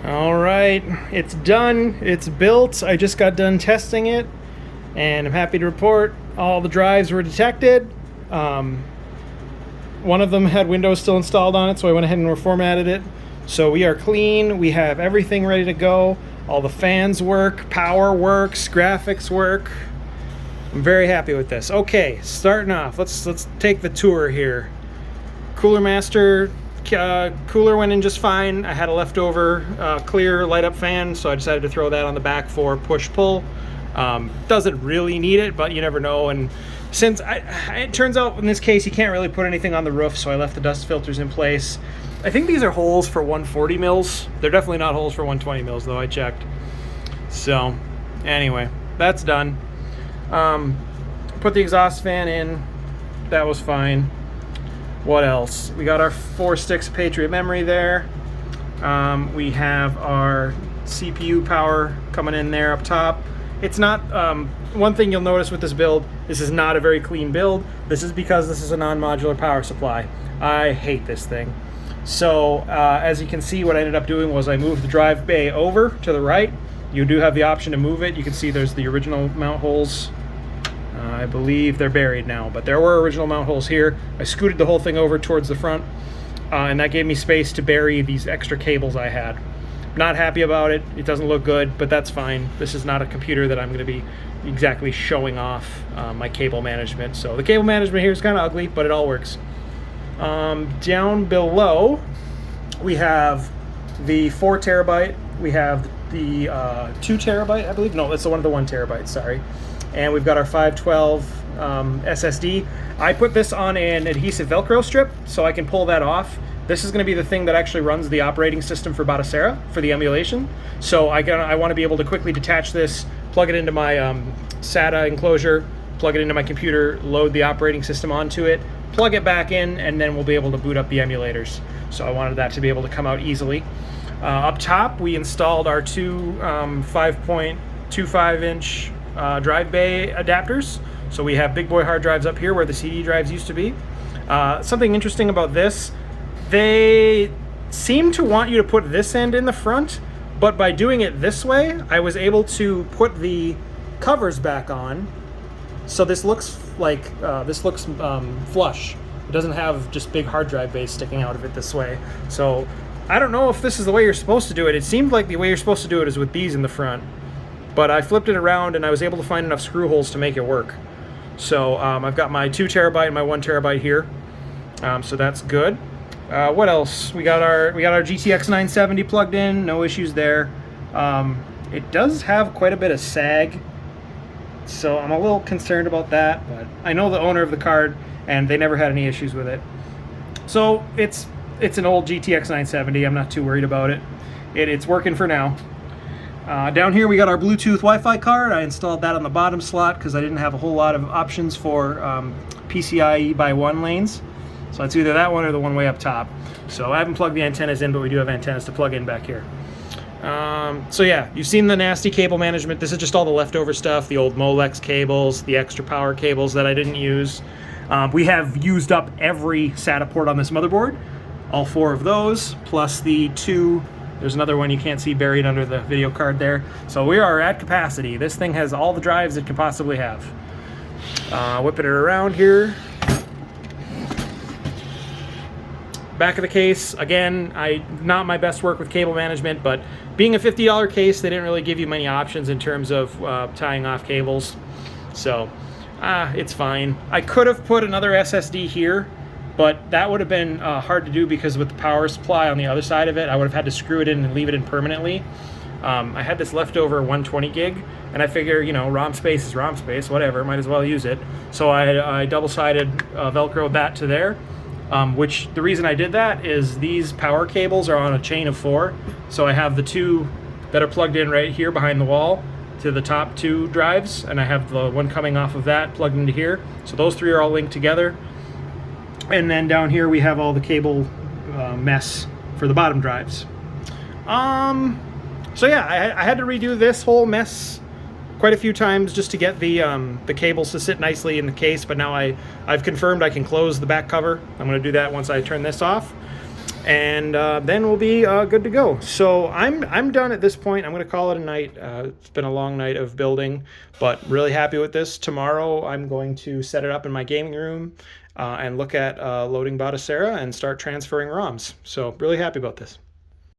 All right, it's done. It's built. I just got done testing it, and I'm happy to report all the drives were detected. One of them had Windows still installed on it, so I went ahead and reformatted it. So we are clean. We have everything ready to go. All the fans work, power works, graphics work. I'm very happy with this. Okay, starting off, let's take the tour here. Cooler Master cooler went in just fine. I had a leftover clear light up fan, so I decided to throw that on the back for push-pull. Doesn't really need it, but you never know. And since it turns out in this case you can't really put anything on the roof, so I left the dust filters in place. I think these are holes for 140 mils. They're definitely not holes for 120 mils, though. I checked. So anyway, that's done. Put the exhaust fan in. That was fine. What else? We got our 4 sticks of Patriot memory there. We have our CPU power coming in there up top. It's not, one thing you'll notice with this build, this is not a very clean build. This is because this is a non-modular power supply. I hate this thing. So as you can see, what I ended up doing was I moved the drive bay over to the right. You do have the option to move it. You can see there's the original mount holes. I believe they're buried now, but there were original mount holes here. I scooted the whole thing over towards the front, and that gave me space to bury these extra cables I had. Not happy about it. It doesn't look good, but that's fine. This is not a computer that I'm going to be exactly showing off my cable management. So the cable management here is kind of ugly, but it all works. Down below, we have the 4 terabyte. We have the 2 terabyte, I believe. No, that's the one of the 1 terabyte, sorry. And we've got our 512 SSD. I put this on an adhesive Velcro strip so I can pull that off. This is going to be the thing that actually runs the operating system for Batocera, for the emulation. So I want to be able to quickly detach this, plug it into my SATA enclosure, plug it into my computer, load the operating system onto it, plug it back in, and then we'll be able to boot up the emulators. So I wanted that to be able to come out easily. Up top, we installed our two 5.25 inch drive bay adapters. So we have big boy hard drives up here where the CD drives used to be. Something interesting about this, they seem to want you to put this end in the front, but by doing it this way, I was able to put the covers back on. So this looks like, flush. It doesn't have just big hard drive bays sticking out of it this way. So I don't know if this is the way you're supposed to do it. It seemed like the way you're supposed to do it is with these in the front. But I flipped it around and I was able to find enough screw holes to make it work. So I've got my 2 terabyte and my 1 terabyte here. So that's good. What else? We got our GTX 970 plugged in, no issues there. It does have quite a bit of sag, so I'm a little concerned about that, but I know the owner of the card and they never had any issues with it. So it's an old GTX 970, I'm not too worried about it. It's working for now. Down here we got our Bluetooth Wi-Fi card. I installed that on the bottom slot because I didn't have a whole lot of options for PCIe by 1 lanes. So it's either that one or the one way up top. So I haven't plugged the antennas in, but we do have antennas to plug in back here. So yeah, you've seen the nasty cable management. This is just all the leftover stuff, the old Molex cables, the extra power cables that I didn't use. We have used up every SATA port on this motherboard, all 4 of those, plus the 2. There's another one you can't see buried under the video card there. So we are at capacity. This thing has all the drives it can possibly have. Whipping it around here. Back of the case, again, not my best work with cable management, but being a $50 case, they didn't really give you many options in terms of tying off cables. So it's fine. I could have put another SSD here, but that would have been hard to do because with the power supply on the other side of it, I would have had to screw it in and leave it in permanently. I had this leftover 120 gig, and I figure, you know, ROM space is ROM space, whatever, might as well use it. So I double-sided Velcroed that to there, which the reason I did that is these power cables are on a chain of 4. So I have the 2 that are plugged in right here behind the wall to the top 2 drives, and I have the one coming off of that plugged into here. So those 3 are all linked together. And then down here we have all the cable mess for the bottom drives. So yeah, I had to redo this whole mess quite a few times just to get the cables to sit nicely in the case, but now I've confirmed I can close the back cover. I'm going to do that once I turn this off. and then we'll be good to go. So I'm done at this point. I'm going to call it a night. It's been a long night of building, but really happy with this. Tomorrow I'm going to set it up in my gaming room and look at loading Batocera and start transferring ROMs. So really happy about this.